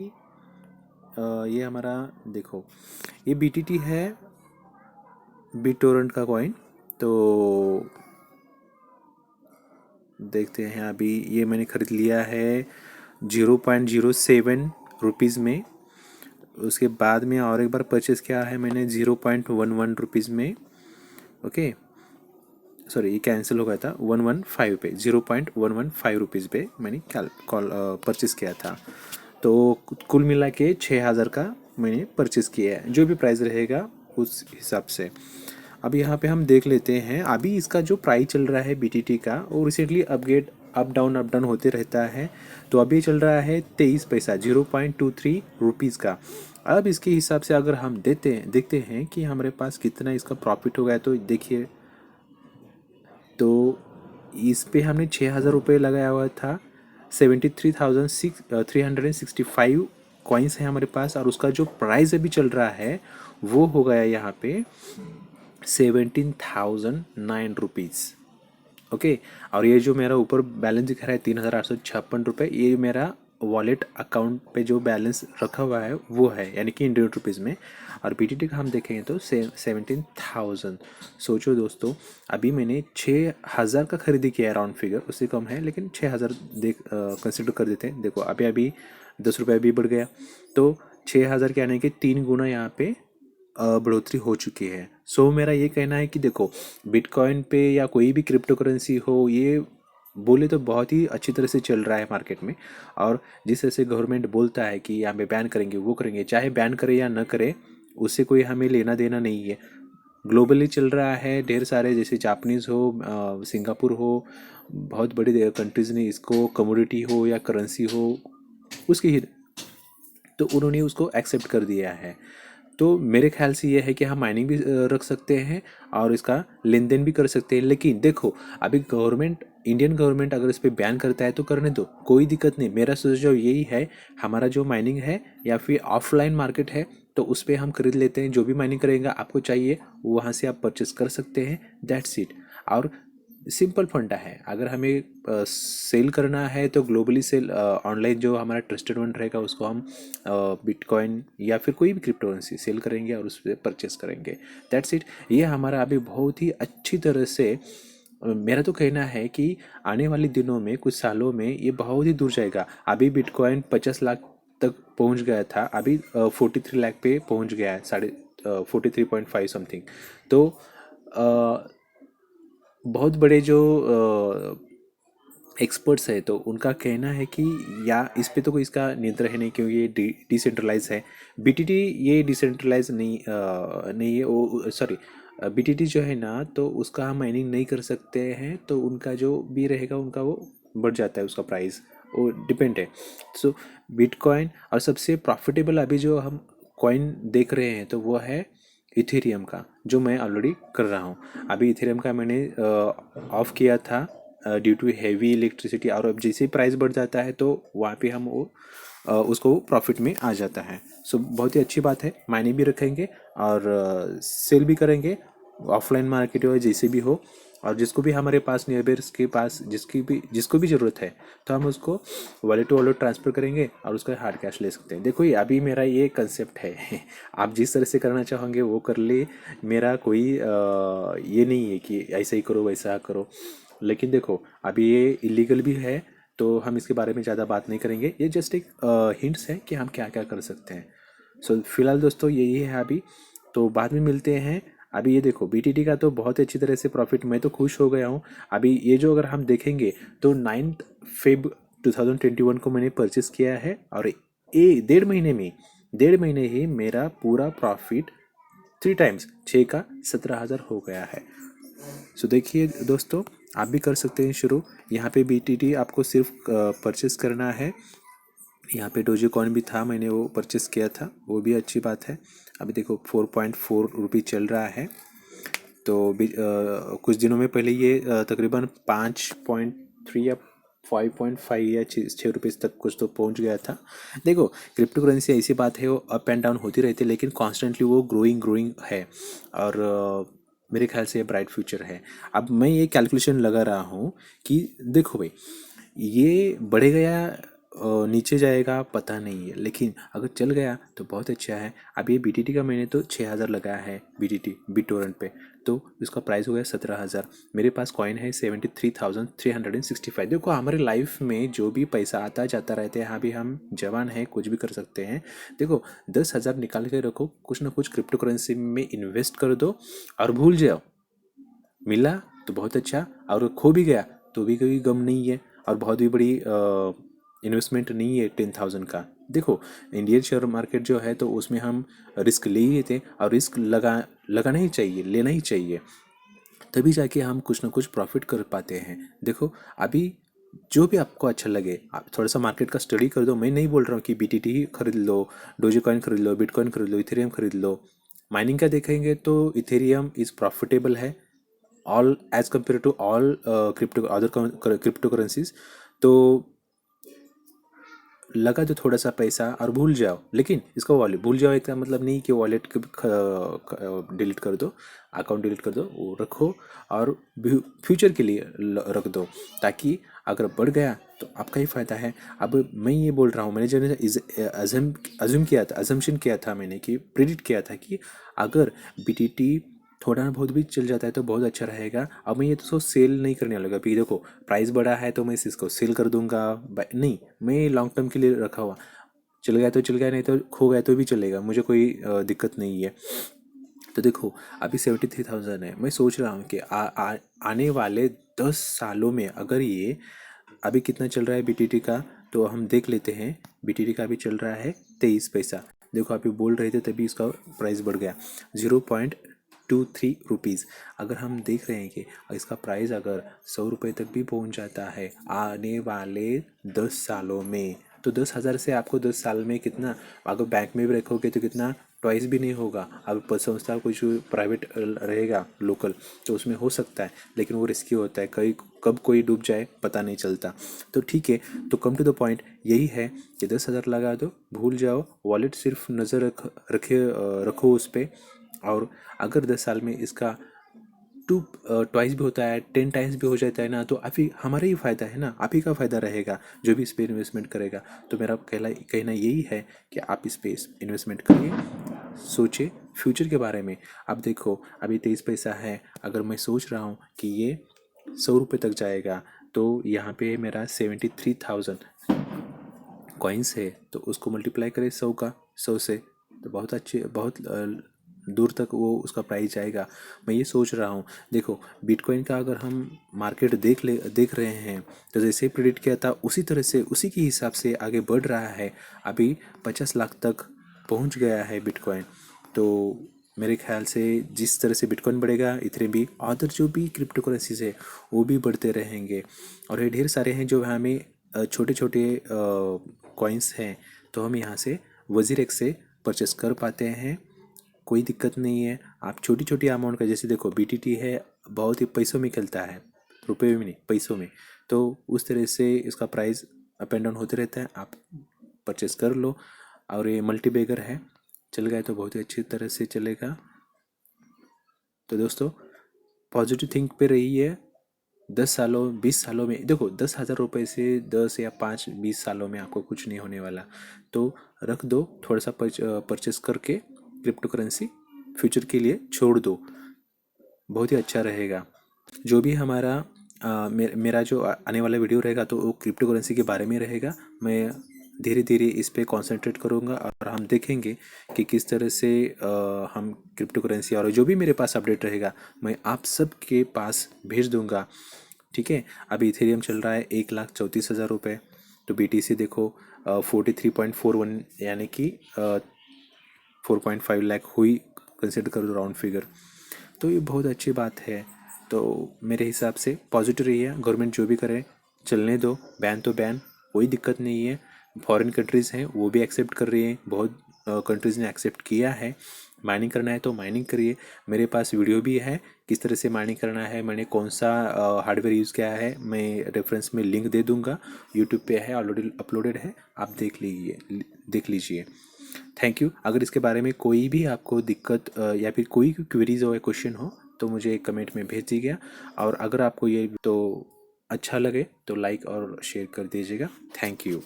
ये हमारा देखो, ये BTT है, BitTorrent का कॉइन। तो देखते हैं, अभी ये मैंने ख़रीद लिया है 0.07 रुपीज़ में। उसके बाद में और एक बार परचेज़ किया है मैंने 0.11 रुपीज़ में। ओके, सॉरी, ये कैंसिल हो गया था 115 पे, 0.115 रुपीज़ पे मैंने कॉल परचेज़ किया था। तो कुल मिला के 6,000 का मैंने परचेज़ किया है, जो भी प्राइस रहेगा उस हिसाब से। अब यहाँ पे हम देख लेते हैं, अभी इसका जो प्राइस चल रहा है BTT का, वो रिसेंटली अपग्रेड अप डाउन होते रहता है। तो अभी चल रहा है 23 पैसा, 0.23 रुपीज़ का। अब इसके हिसाब से अगर हम देखते हैं कि हमारे पास कितना इसका प्रॉफिट हो गया, तो देखिए, तो इस पे हमने 6,000 रुपये लगाया हुआ था। 73,365 कॉइन्स हैं हमारे पास, और उसका जो प्राइस अभी चल रहा है वो हो गया यहाँ पे 17,009 रुपीज़। ओके, और ये जो मेरा ऊपर बैलेंस दिख रहा है 3,856 रुपये, ये मेरा वॉलेट अकाउंट पे जो बैलेंस रखा हुआ है वो है, यानी कि इंडियन रुपीज़ में। और BTT का हम देखेंगे तो 17,000। सोचो दोस्तों, अभी मैंने 6,000 का खरीदी किया है, राउंड फिगर, उससे कम है लेकिन 6,000 कंसिडर कर देते हैं। देखो, अभी अभी 10 रुपये भी बढ़ गया, तो 6,000 के आने के 3 गुना यहाँ पे बढ़ोतरी हो चुकी है। सो मेरा ये कहना है कि देखो, बिटकॉइन पे या कोई भी क्रिप्टो करेंसी हो, ये बोले तो बहुत ही अच्छी तरह से चल रहा है मार्केट में। और जिस तरह से गवर्नमेंट बोलता है कि यहाँ पे बैन करेंगे, वो करेंगे, चाहे बैन करे या न करे, उससे कोई हमें लेना देना नहीं है। ग्लोबली चल रहा है, ढेर सारे, जैसे जापानीज़ हो, सिंगापुर हो, बहुत बड़ी कंट्रीज़ ने इसको कमोडिटी हो या करेंसी हो, उसकी ही, तो उन्होंने उसको एक्सेप्ट कर दिया है। तो मेरे ख्याल से ये है कि हम माइनिंग भी रख सकते हैं और इसका लेन देन भी कर सकते हैं। लेकिन देखो, अभी इंडियन गवर्नमेंट अगर इस पर बैन करता है तो करने दो, कोई दिक्कत नहीं। मेरा सुझाव यही है, हमारा जो माइनिंग है या फिर ऑफलाइन मार्केट है, तो उस पर हम खरीद लेते हैं। जो भी माइनिंग करेगा आपको चाहिए, वहाँ से आप परचेस कर सकते हैं, दैट्स इट। और सिंपल फंडा है, अगर हमें सेल करना है तो ग्लोबली सेल, ऑनलाइन जो हमारा ट्रस्टेड वन रहेगा उसको हम बिटकॉइन या फिर कोई भी क्रिप्टो करेंसी सेल करेंगे और उस पर परचेस करेंगे, दैट्स इट। ये हमारा अभी बहुत ही अच्छी तरह से, मेरा तो कहना है कि आने वाले दिनों में, कुछ सालों में ये बहुत ही दूर जाएगा। अभी बिटकॉइन 50 लाख तक पहुंच गया था, अभी 43 लाख पे पहुंच गया है, साढ़े 43.5 समथिंग। तो बहुत बड़े जो एक्सपर्ट्स है, तो उनका कहना है कि, या इस पे तो कोई इसका नियंत्रण है नहीं, क्योंकि ये डिसेंट्रलाइज है। BTT ये डिसेंट्रलाइज नहीं है, वो सॉरी, BTT जो है ना, तो उसका हम माइनिंग नहीं कर सकते हैं, तो उनका जो भी रहेगा उनका वो बढ़ जाता है, उसका प्राइस, वो डिपेंड है। सो बिटकॉइन, और सबसे प्रॉफिटेबल अभी जो हम कॉइन देख रहे हैं तो वो है इथेरियम का, जो मैं ऑलरेडी कर रहा हूँ। अभी इथेरियम का मैंने ऑफ किया था ड्यू टू हैवी इलेक्ट्रिसिटी, और अब जैसे ही प्राइस बढ़ जाता है तो वहाँ पे हम वो उसको प्रॉफिट में आ जाता है। सो बहुत ही अच्छी बात है, मायने भी रखेंगे और सेल भी करेंगे, ऑफलाइन मार्केट हो जैसे भी हो। और जिसको भी हमारे पास, नियरबर्स के पास जिसको भी ज़रूरत है, तो हम उसको वॉलेट टू वॉलेट ट्रांसफ़र करेंगे और उसका हार्ड कैश ले सकते हैं। देखो, ये अभी मेरा ये कंसेप्ट है आप जिस तरह से करना चाहोगे वो कर ले, मेरा कोई ये नहीं है कि ऐसा ही करो वैसा करो। लेकिन देखो, अभी ये इलीगल भी है, तो हम इसके बारे में ज़्यादा बात नहीं करेंगे। ये जस्ट एक हिंट्स है कि हम क्या क्या कर सकते हैं। सो फिलहाल दोस्तों यही है अभी, तो बाद में मिलते हैं। अभी ये देखो, BTT का तो बहुत अच्छी तरह से प्रॉफिट, मैं तो खुश हो गया हूँ। अभी ये जो अगर हम देखेंगे तो 9 फेब 2021 को मैंने परचेस किया है, और ये 1.5 महीने ही मेरा पूरा प्रॉफिट 3 टाइम्स, 6 का 17,000 हो गया है। सो देखिए दोस्तों, आप भी कर सकते हैं शुरू। यहाँ पे BTT आपको सिर्फ परचेस करना है। यहाँ पे डोजी कॉइन भी था, मैंने वो परचेस किया था, वो भी अच्छी बात है। अभी देखो 4.4 रुपये चल रहा है। तो कुछ दिनों में पहले ये तकरीबन 5.3 या 5.5 या 6 रुपये तक कुछ तो पहुंच गया था। देखो, क्रिप्टो करेंसी ऐसी बात है, वो अप एंड डाउन होती रहती है, लेकिन कॉन्स्टेंटली वो ग्रोइंग है। और मेरे ख्याल से ये ब्राइट फ्यूचर है। अब मैं ये कैलकुलेशन लगा रहा हूँ कि देखो भाई, ये बढ़ेगा या नीचे जाएगा पता नहीं है, लेकिन अगर चल गया तो बहुत अच्छा है। अब ये बीटीटी का मैंने तो 6,000 लगाया है बीटीटी बिटोरेंट पे, तो इसका प्राइस हो गया 17,000। मेरे पास कॉइन है 73,365। देखो हमारे लाइफ में जो भी पैसा आता जाता रहता है, हाँ भी हम जवान हैं, कुछ भी कर सकते हैं। देखो 10,000 निकाल के रखो, कुछ ना कुछ क्रिप्टो करेंसी में इन्वेस्ट कर दो और भूल जाओ। मिला तो बहुत अच्छा, और खो भी गया तो भी कोई गम नहीं है, और बहुत भी बड़ी इन्वेस्टमेंट नहीं है 10,000 का। देखो इंडियन शेयर मार्केट जो है तो उसमें हम रिस्क ले ही लेते हैं, और रिस्क लगाना ही चाहिए, लेना ही चाहिए, तभी जाके हम कुछ ना कुछ प्रॉफिट कर पाते हैं। देखो अभी जो भी आपको अच्छा लगे आप थोड़ा सा मार्केट का स्टडी कर दो। मैं नहीं बोल रहा हूँ कि बीटीटी ही खरीद लो, डोजी कॉइन खरीद लो, बिटकॉइन खरीद लो, इथेरियम खरीद लो। माइनिंग का देखेंगे तो इथेरियम इज़ प्रॉफिटेबल है all as compare to all crypto other crypto currencies. तो लगा दो थोड़ा सा पैसा और भूल जाओ, लेकिन इसको वॉलेट भूल जाओ इसका मतलब नहीं कि वॉलेट डिलीट कर दो, अकाउंट डिलीट कर दो, वो रखो और फ्यूचर के लिए रख दो, ताकि अगर बढ़ गया तो आपका ही फ़ायदा है। अब मैं ये बोल रहा हूँ, मैंने जो अज्यूम किया था, अजम्पशन किया था मैंने, कि प्रिडिक्ट किया था कि अगर बीटीटी थोड़ा ना बहुत भी चल जाता है तो बहुत अच्छा रहेगा। अब मैं ये तो सेल नहीं करने वाला, अभी देखो प्राइस बढ़ा है तो मैं इसको सेल कर दूंगा, नहीं, मैं लॉन्ग टर्म के लिए रखा हुआ। चल गया तो चल गया, नहीं तो खो गया तो भी चलेगा, मुझे कोई दिक्कत नहीं है। तो देखो अभी 73,000 है, मैं सोच रहा हूँ कि आने वाले 10 सालों में अगर ये अभी कितना चल रहा है बीटीटी का, तो हम देख लेते हैं। बीटीटी का अभी चल रहा है 23 पैसा। देखो अभी बोल रहे थे तभी इसका प्राइस बढ़ गया 0.23 रुपीज़। अगर हम देख रहे हैं कि इसका प्राइस अगर 100 रुपये तक भी पहुंच जाता है आने वाले 10 सालों में, तो 10,000 से आपको 10 साल में कितना, अगर बैंक में भी रखोगे तो कितना, ट्वाइस भी नहीं होगा। अब संस्था कुछ प्राइवेट रहेगा लोकल तो उसमें हो सकता है, लेकिन वो रिस्की होता है, कई कब कोई डूब जाए पता नहीं चलता। तो ठीक है, तो कम टू द पॉइंट यही है कि 10,000 लगा दो, भूल जाओ, वॉलेट सिर्फ नज़र रखो उस पर। और अगर 10 साल में इसका ट्वाइस भी होता है, 10 टाइम्स भी हो जाता है ना, तो आप ही हमारा ही फ़ायदा है ना, आप ही का फ़ायदा रहेगा जो भी इस पर इन्वेस्टमेंट करेगा। तो मेरा कहना यही है कि आप इस पर इन्वेस्टमेंट करिए, सोचिए फ्यूचर के बारे में। अब देखो अभी 23 पैसा है, अगर मैं सोच रहा हूँ कि ये 100 रुपये तक जाएगा, तो यहाँ पे मेरा 73,000 कॉइन्स है, तो उसको मल्टीप्लाई करें 100 से, तो बहुत अच्छे, बहुत दूर तक वो उसका प्राइस जाएगा। मैं ये सोच रहा हूँ। देखो बिटकॉइन का अगर हम मार्केट देख रहे हैं, तो जैसे प्रेडिक्ट किया था उसी तरह से, उसी के हिसाब से आगे बढ़ रहा है। अभी 50 लाख तक पहुँच गया है बिटकॉइन। तो मेरे ख्याल से जिस तरह से बिटकॉइन बढ़ेगा, इतने भी अदर जो भी क्रिप्टो करेंसीज है वो भी बढ़ते रहेंगे। और ये ढेर सारे हैं जो हमें छोटे छोटे कॉइन्स हैं, तो हम यहाँ से वजीरेक्स से परचेस कर पाते हैं, कोई दिक्कत नहीं है। आप छोटी छोटी अमाउंट का, जैसे देखो बीटीटी है, बहुत ही पैसों में खेलता है, रुपए में नहीं पैसों में, तो उस तरह से इसका प्राइस अप एंड डाउन होते रहता है, आप परचेस कर लो। और ये मल्टी बैगर है, चल गया तो बहुत ही अच्छी तरह से चलेगा। तो दोस्तों पॉजिटिव थिंक पे रही है। 10 सालों 20 सालों में देखो 10,000 रुपये से 10 या 5 20 सालों में आपको कुछ नहीं होने वाला, तो रख दो थोड़ा सा परचेस करके क्रिप्टो करेंसी, फ्यूचर के लिए छोड़ दो, बहुत ही अच्छा रहेगा। जो भी हमारा मेरा जो आने वाला वीडियो रहेगा तो वो क्रिप्टो करेंसी के बारे में रहेगा। मैं धीरे धीरे इस पे कंसंट्रेट करूँगा और हम देखेंगे कि किस तरह से हम क्रिप्टो करेंसी और जो भी मेरे पास अपडेट रहेगा मैं आप सब के पास भेज दूँगा। ठीक है, अभी इथेरियम चल रहा है 1,34,000 रुपये, तो बीटीसी देखो 43.41, यानी कि 4.5 लाख हुई, कंसिडर कर दो राउंड फिगर, तो ये बहुत अच्छी बात है। तो मेरे हिसाब से पॉजिटिव रही है, गवर्नमेंट जो भी करे चलने दो, बैन तो बैन, कोई दिक्कत नहीं है। फॉरेन कंट्रीज़ हैं वो भी एक्सेप्ट कर रही हैं, बहुत कंट्रीज़ ने एक्सेप्ट किया है। माइनिंग करना है तो माइनिंग करिए, मेरे पास वीडियो भी है किस तरह से माइनिंग करना है, मैंने कौन सा हार्डवेयर यूज़ किया है, मैं रेफरेंस में लिंक दे दूँगा, यूट्यूब पे है, ऑलरेडी अपलोडेड है, आप देख लीजिए। Thank you. अगर इसके बारे में कोई भी आपको दिक्कत या फिर कोई क्वेरीज हो या क्वेश्चन हो तो मुझे एक कमेंट में भेज दीजिएगा। और अगर आपको ये तो अच्छा लगे तो लाइक और शेयर कर दीजिएगा। Thank you.